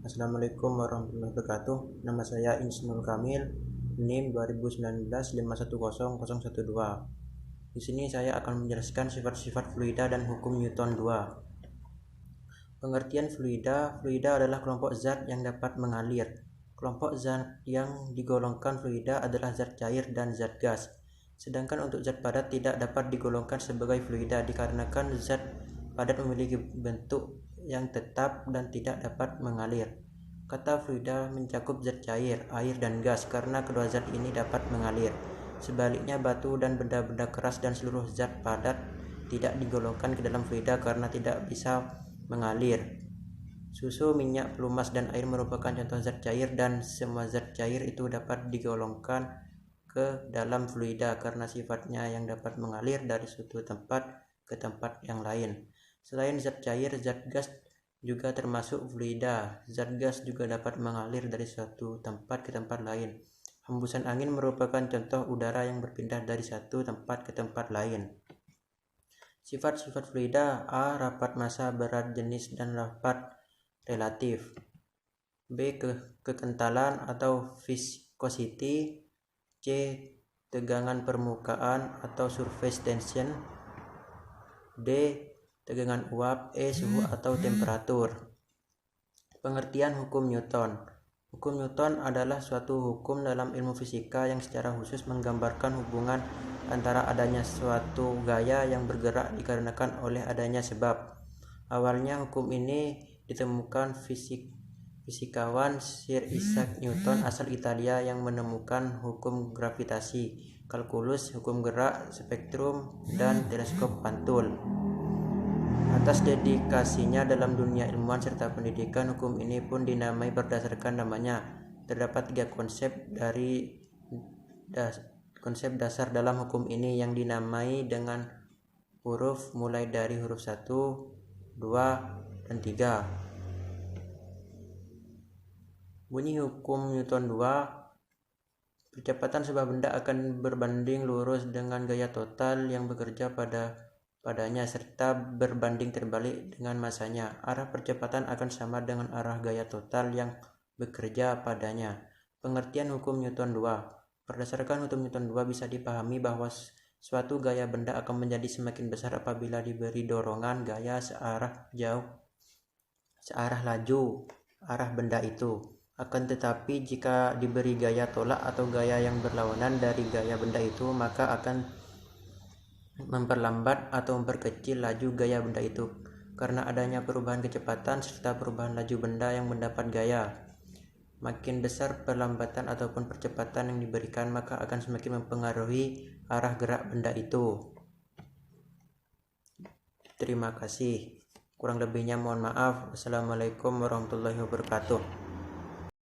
Assalamualaikum warahmatullahi wabarakatuh. Nama saya Insnul Kamil, NIM 2019 510012. Di sini saya akan menjelaskan sifat-sifat fluida dan hukum Newton 2. Pengertian fluida adalah kelompok zat yang dapat mengalir. Kelompok zat yang digolongkan fluida adalah zat cair dan zat gas. Sedangkan untuk zat padat tidak dapat digolongkan sebagai fluida dikarenakan zat padat memiliki bentuk yang tetap dan tidak dapat mengalir. Kata fluida mencakup zat cair, air, dan gas karena kedua zat ini dapat mengalir. Sebaliknya, batu dan benda-benda keras dan seluruh zat padat tidak digolongkan ke dalam fluida karena tidak bisa mengalir. Susu, minyak, pelumas, dan air merupakan contoh zat cair dan semua zat cair itu dapat digolongkan ke dalam fluida karena sifatnya yang dapat mengalir dari suatu tempat ke tempat yang lain. Selain zat cair, zat gas juga termasuk fluida. Zat gas juga dapat mengalir dari suatu tempat ke tempat lain. Hembusan angin merupakan contoh udara yang berpindah dari satu tempat ke tempat lain. Sifat-sifat fluida: A. Rapat massa, berat, jenis, dan rapat relatif. B. Kekentalan atau viscosity. C. Tegangan permukaan atau surface tension. D. Tegangan uap. E. Suhu atau temperatur. Pengertian hukum Newton. Hukum Newton adalah suatu hukum dalam ilmu fisika yang secara khusus menggambarkan hubungan antara adanya suatu gaya yang bergerak dikarenakan oleh adanya sebab. Awalnya hukum ini ditemukan fisikawan Sir Isaac Newton asal Italia yang menemukan hukum gravitasi, kalkulus, hukum gerak, spektrum, dan teleskop pantul. Atas dedikasinya dalam dunia ilmuwan serta pendidikan, hukum ini pun dinamai berdasarkan namanya. Terdapat 3 konsep dasar dalam hukum ini yang dinamai dengan huruf mulai dari huruf 1, 2, dan 3. Bunyi hukum Newton 2: percepatan sebuah benda akan berbanding lurus dengan gaya total yang bekerja padanya serta berbanding terbalik dengan masanya. Arah percepatan akan sama dengan arah gaya total yang bekerja padanya. Pengertian hukum Newton 2. Berdasarkan hukum Newton 2 bisa dipahami bahwa suatu gaya benda akan menjadi semakin besar apabila diberi dorongan gaya searah laju arah benda itu. Akan tetapi jika diberi gaya tolak atau gaya yang berlawanan dari gaya benda itu, maka akan memperlambat atau memperkecil laju gaya benda itu karena adanya perubahan kecepatan serta perubahan laju benda yang mendapat gaya. Makin besar perlambatan ataupun percepatan yang diberikan, maka akan semakin mempengaruhi arah gerak benda itu. Terima kasih. Kurang lebihnya mohon maaf. Wassalamualaikum warahmatullahi wabarakatuh.